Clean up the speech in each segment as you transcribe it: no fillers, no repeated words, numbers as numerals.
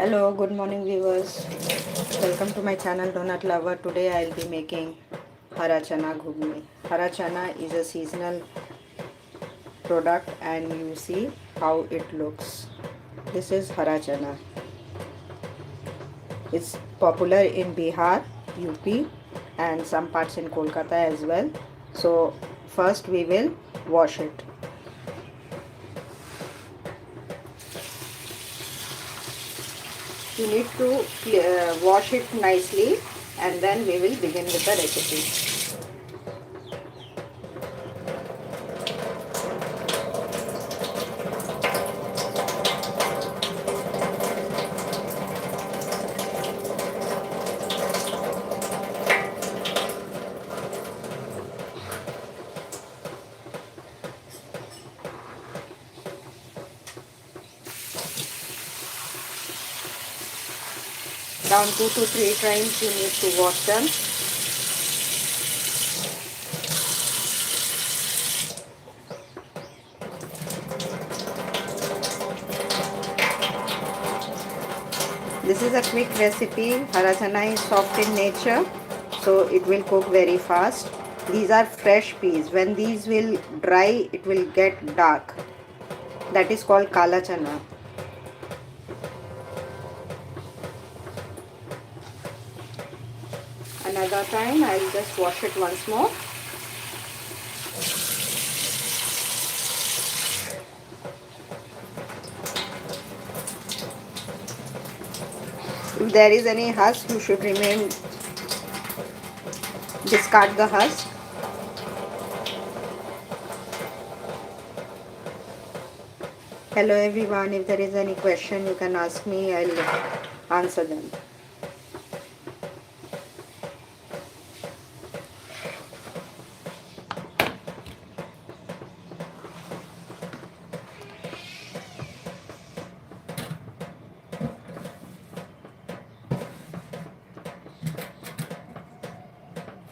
Hello, good morning viewers. Welcome to my channel Donut Lover. Today I'll be making Hara Chana Ghoogni. Hara Chana is a seasonal product and you see how it looks. This is Hara Chana. It's popular in Bihar, UP and some parts in Kolkata as well. So first we will wash it. You need to wash it nicely and then we will begin with the recipe. Around 2 to 3 times you need to wash them. This is a quick recipe. Hara Chana is soft in nature, so it will cook very fast. These are fresh peas. When these will dry, it will get dark. That is called Kala Chana. Another time, I'll just wash it once more. If there is any husk, you should discard the husk. Hello everyone, if there is any question you can ask me, I'll answer them.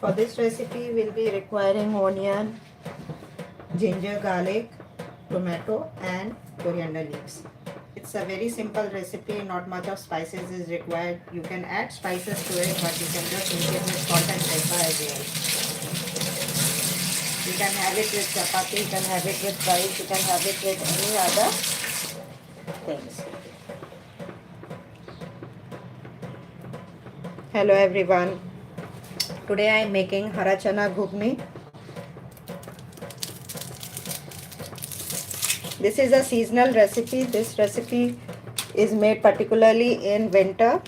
For this recipe, we'll be requiring onion, ginger, garlic, tomato and coriander leaves. It's a very simple recipe, not much of spices is required. You can add spices to it, but you can just make it with salt and pepper as well. You can have it with chapati, you can have it with rice, you can have it with any other things. Hello everyone. Today I am making Hara Chana Ghoogni. This is a seasonal recipe. This recipe is made particularly in winter.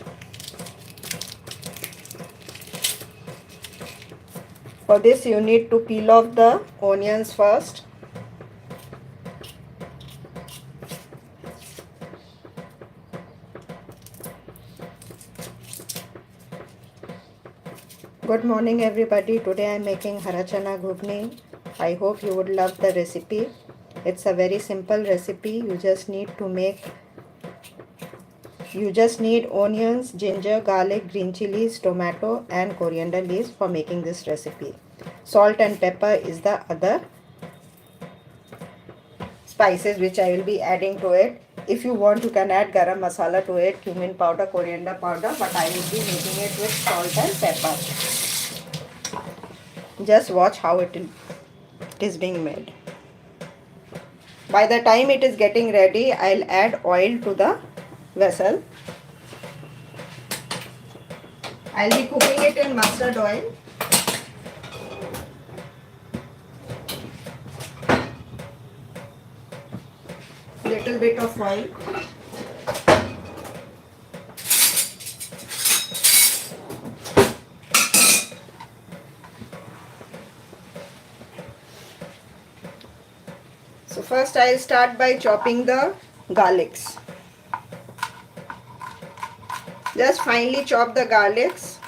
For this you need to peel off the onions first. Good morning everybody. Today I am making Hara Chana Ghoogni. I hope you would love the recipe. It's a very simple recipe. You just need onions, ginger, garlic, green chilies, tomato and coriander leaves for making this recipe. Salt and pepper is the other spices which I will be adding to it. If you want, you can add garam masala to it, cumin powder, coriander powder, but I will be making it with salt and pepper. Just watch how it is being made. By the time it is getting ready, I'll add oil to the vessel. I'll be cooking it in mustard oil. Little bit of oil. So first I'll start by chopping the garlics. Just finely chop the garlics.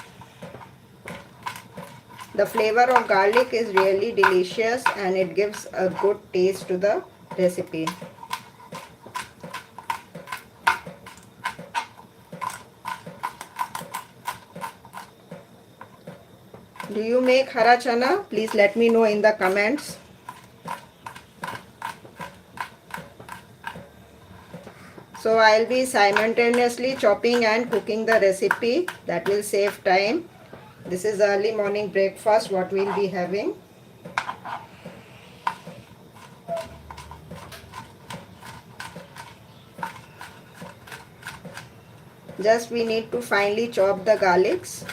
The flavor of garlic is really delicious and it gives a good taste to the recipe. Do you make Hara Chana? Please let me know in the comments. So So I'll be simultaneously chopping and cooking the recipe. That will save time. This is early morning breakfast what we'll be having. Just we need to finely chop the garlics.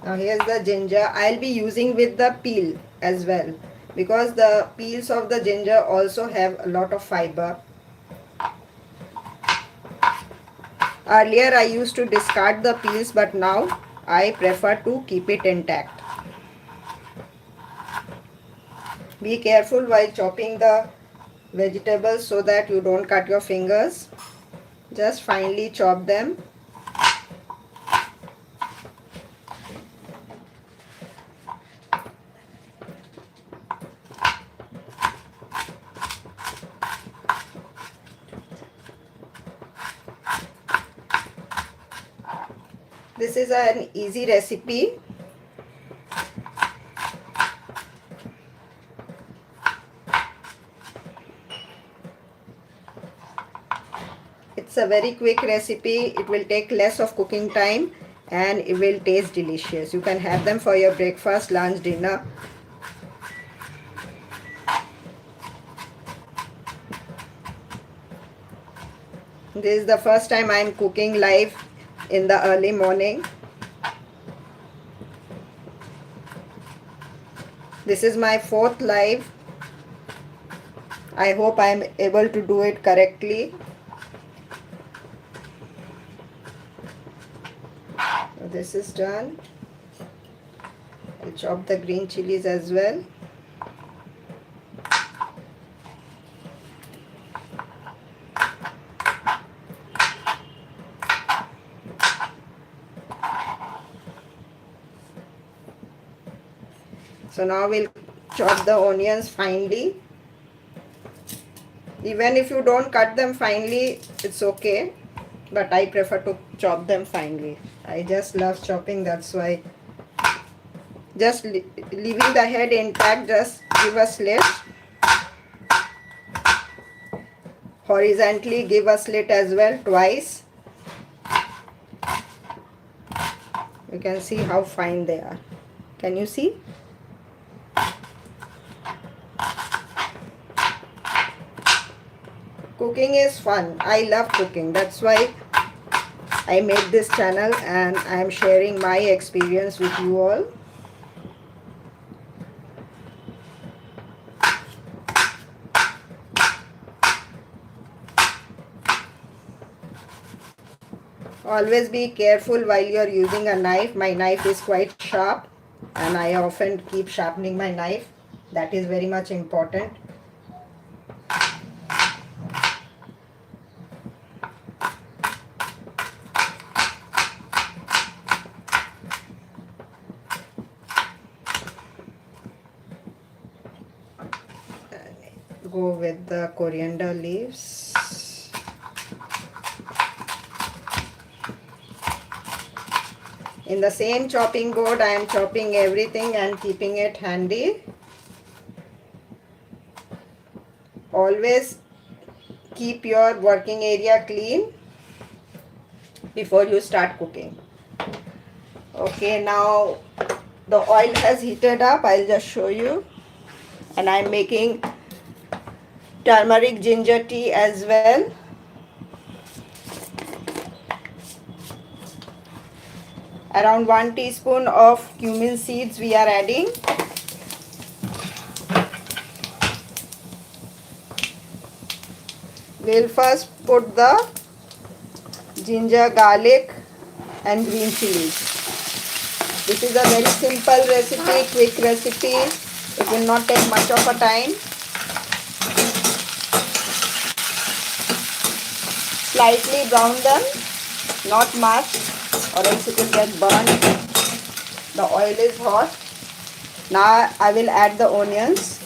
Now here's the ginger. I'll be using with the peel as well, because the peels of the ginger also have a lot of fiber. Earlier I used to discard the peels, but now I prefer to keep it intact. Be careful while chopping the vegetables so that you don't cut your fingers. Just finely chop them. This is an easy recipe. It's a very quick recipe. It will take less of cooking time and it will taste delicious. You can have them for your breakfast, lunch, dinner. This is the first time I am cooking live in the early morning. This is my 4th live. I hope I am able to do it correctly. This is done. I'll chop the green chilies as well. So now we'll chop the onions finely. Even if you don't cut them finely, it's okay, but I prefer to chop them finely. I just love chopping, that's why. Just leaving the head intact, just give a slit. Horizontally give a slit as well, twice. You can see how fine they are. Can you see? Cooking is fun. I love cooking. That's why I made this channel and I am sharing my experience with you all. Always be careful while you are using a knife. My knife is quite sharp and I often keep sharpening my knife. That is very much important. Go with the coriander leaves. In the same chopping board, I am chopping everything and keeping it handy. Always keep your working area clean before you start cooking. Okay, now the oil has heated up. I'll just show you. And I'm making turmeric ginger tea as well. Around 1 teaspoon of cumin seeds we are adding. We'll first put the ginger, garlic and green chilies. This is a very simple recipe, quick recipe. It will not take much of a time. Slightly brown them, not much, or else it will get burned. The oil is hot. Now I will add the onions.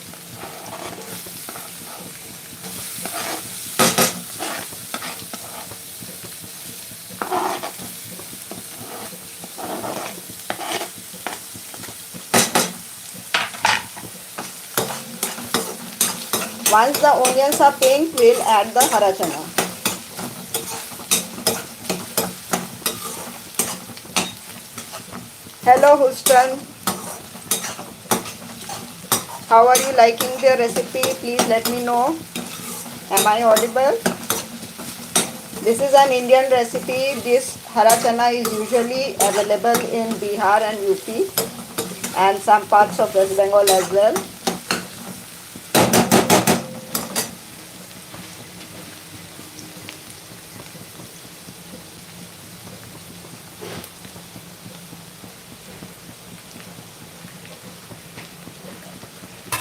Once the onions are pink, we'll add the hara chana. Hello Houston. How are you liking the recipe? Please let me know. Am I audible? This is an Indian recipe. This hara chana is usually available in Bihar and UP and some parts of West Bengal as well.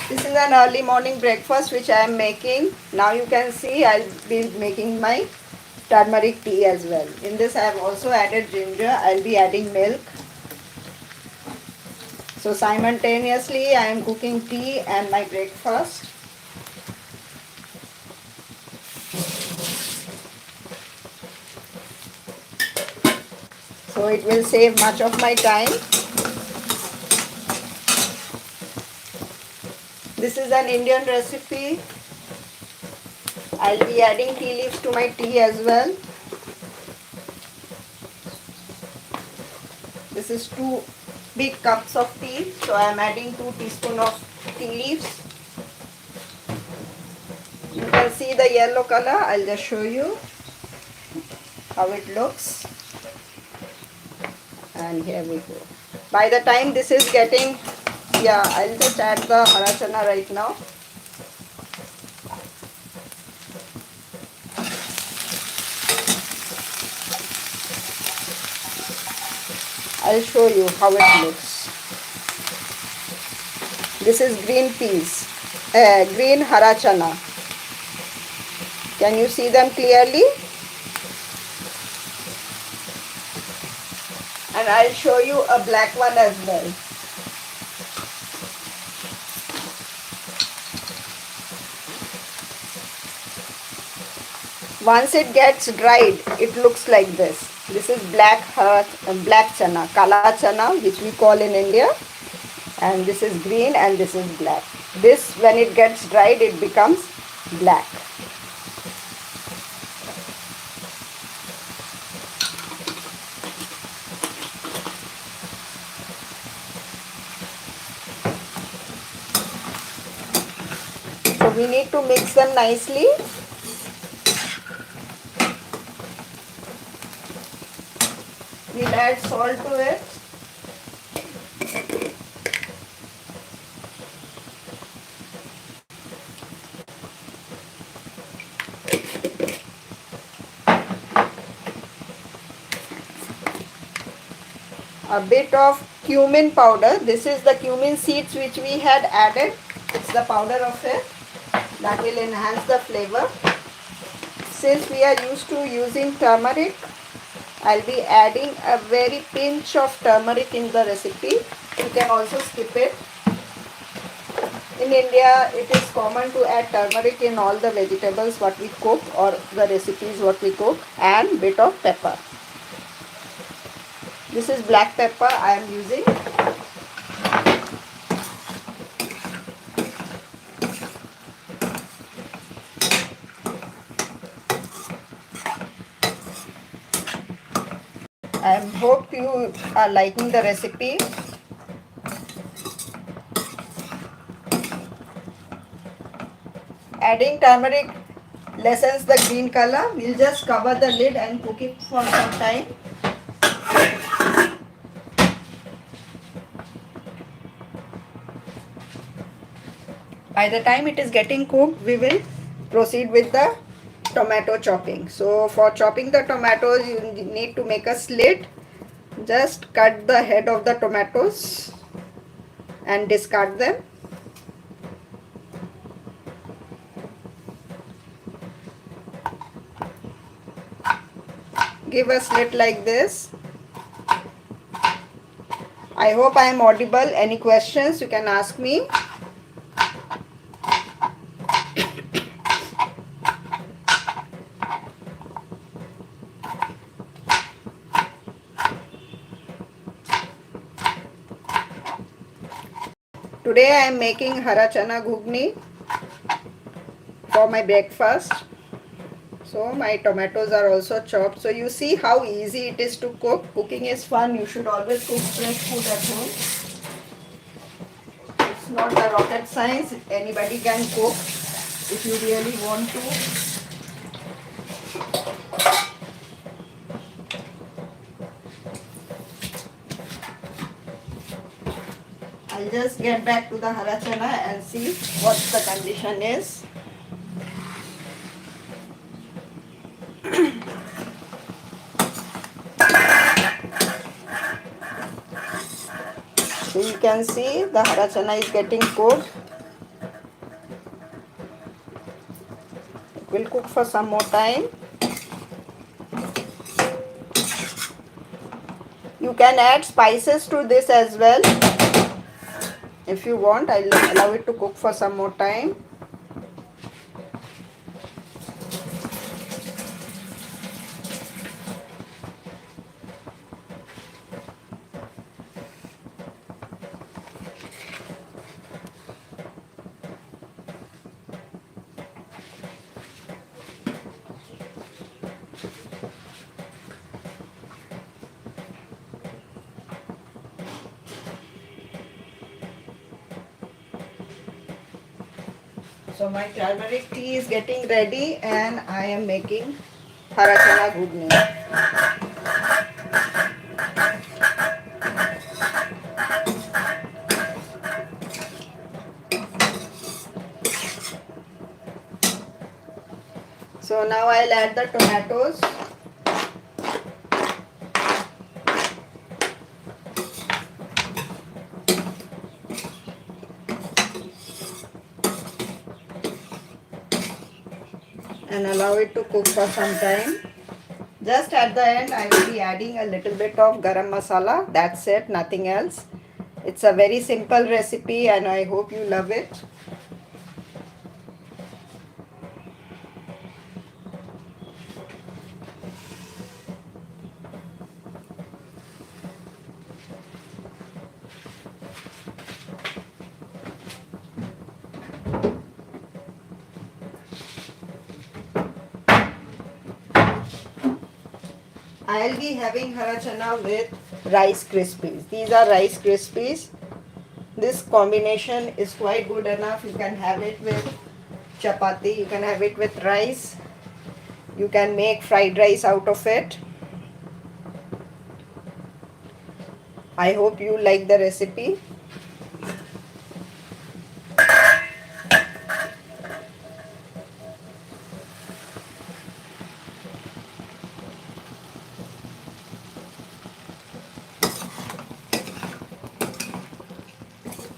This is an early morning breakfast which I am making. Now you can see I'll be making my turmeric tea as well. In this I have also added ginger. I'll be adding milk. So simultaneously I am cooking tea and my breakfast. So it will save much of my time. This is an Indian recipe. I'll be adding tea leaves to my tea as well. This is 2 big cups of tea. So I am adding 2 teaspoons of tea leaves. You can see the yellow color. I'll just show you how it looks. And here we go. By the time this is getting, I'll just add the hara chana right now. I'll show you how it looks. This is green peas, green hara chana. Can you see them clearly? And I'll show you a black one as well. Once it gets dried, it looks like this. This is black chana, kala chana, which we call in India. And this is green and this is black. This, when it gets dried, it becomes black. So we need to mix them nicely. We'll add salt to it. A bit of cumin powder. This is the cumin seeds which we had added. It's the powder of it. That will enhance the flavor. Since we are used to using turmeric, I'll be adding a very pinch of turmeric in the recipe. You can also skip it. In India, it is common to add turmeric in all the vegetables what we cook or the recipes what we cook, and bit of pepper. This is black pepper I am using. I hope you are liking the recipe. Adding turmeric lessens the green color. We'll just cover the lid and cook it for some time. By the time it is getting cooked, we will proceed with the tomato chopping. So for chopping the tomatoes, you need to make a slit. Just cut the head of the tomatoes and discard them. Give a slit like this. I hope I am audible. Any questions you can ask me. Today I am making Hara Chana Ghoogni. for my breakfast. So my tomatoes are also chopped. So you see how easy it is to cook. Cooking is fun. You should always cook fresh food at home. It's not a rocket science. Anybody can cook if you really want to. I'll just get back to the Hara Chana and see what the condition is. So you can see the Hara Chana is getting cooked. It will cook for some more time. You can add spices to this as well. If you want, I'll allow it to cook for some more time. So my turmeric tea is getting ready and I am making Hara Chana Ghoogni. So now I'll add the tomatoes. And allow it to cook for some time. Just at the end I will be adding a little bit of garam masala. That's it, nothing else. It's a very simple recipe and I hope you love it. I'll be having Hara Chana with Rice Krispies. These are Rice Krispies. This combination is quite good enough. You can have it with chapati, you can have it with rice, you can make fried rice out of it. I hope you like the recipe.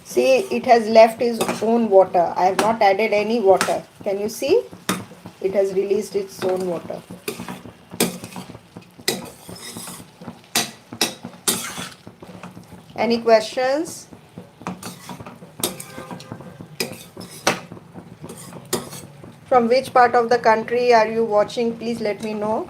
See, it has left its own water. I have not added any water. Can you see? It has released its own water. Any questions? From which part of the country are you watching? Please let me know.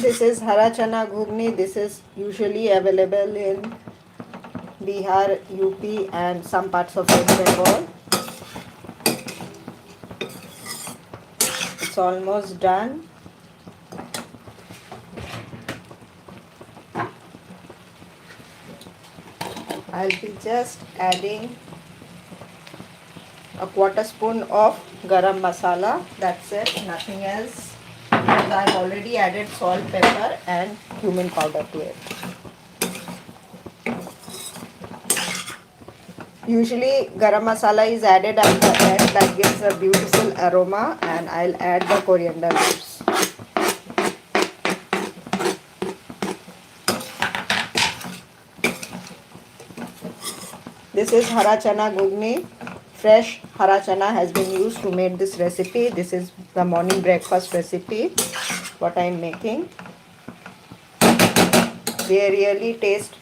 This is Hara Chana Ghoogni. This is usually available in Bihar, UP and some parts of West Bengal. It's almost done. I'll be just adding a quarter spoon of garam masala. That's it, nothing else. And I've already added salt, pepper and cumin powder to it. Usually garam masala is added at the end. That gives a beautiful aroma, and I'll add the coriander leaves. This is Hara Chana Ghoogni. Fresh Hara Chana has been used to make this recipe. This is the morning breakfast recipe, what I am making. They really taste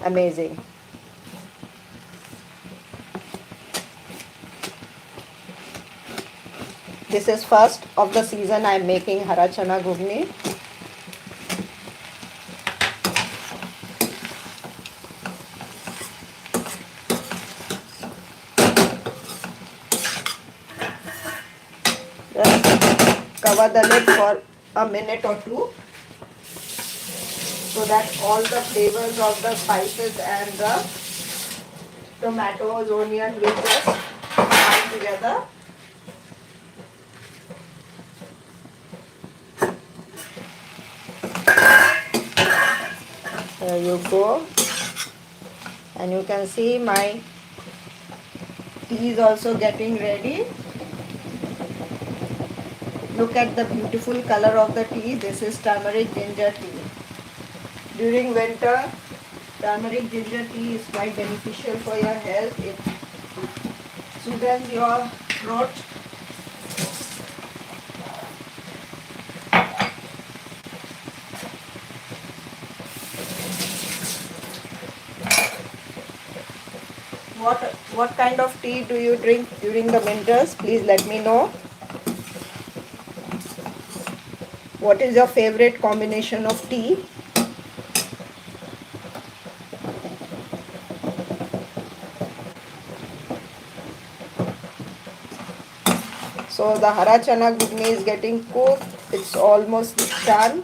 amazing. This is first of the season I am making Hara Chana Ghoogni. Just cover the lid for a minute or two so that all the flavors of the spices and the tomatoes, onion will just come together. There you go. And you can see my tea is also getting ready. Look at the beautiful color of the tea. This is turmeric ginger tea. During winter, turmeric ginger tea is quite beneficial for your health. It soothes your throat. What kind of tea do you drink during the winters? Please let me know. What is your favorite combination of tea? So the Hara Chana Ghoogni is getting cooked. It's almost done.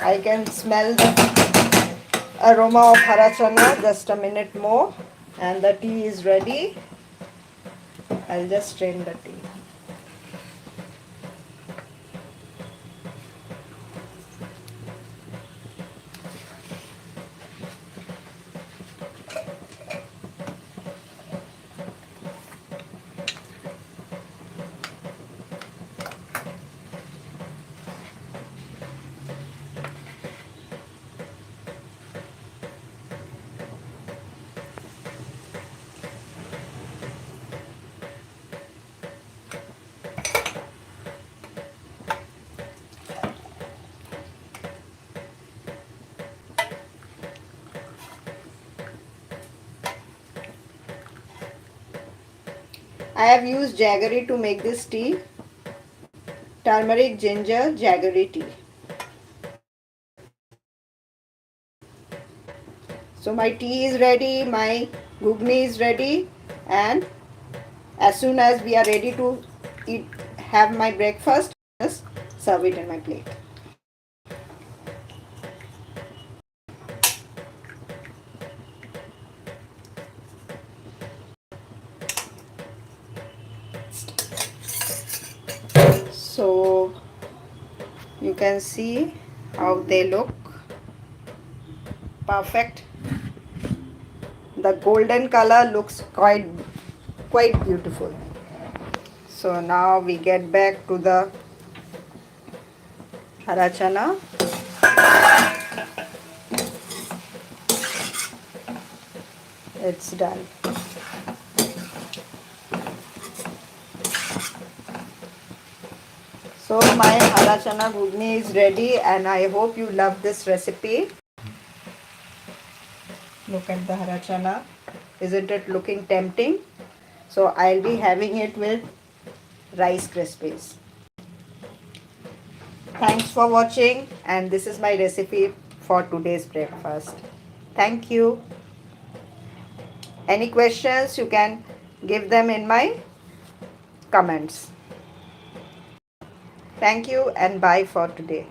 I can smell the aroma of Hara Chana. Just a minute more and the tea is ready. I'll just strain the tea. I have used jaggery to make this tea. Turmeric, ginger, jaggery tea. So my tea is ready, my ghugni is ready, and as soon as we are ready to eat, have my breakfast, just serve it in my plate. So you can see how they look. Perfect. The golden color looks quite beautiful. So now we get back to the Hara Chana. It's done. So my Hara Chana Ghoogni is ready and I hope you love this recipe. Look at the Hara Chana. Isn't it looking tempting? So I'll be having it with Rice Krispies. Thanks for watching and this is my recipe for today's breakfast. Thank you. Any questions you can give them in my comments. Thank you and bye for today.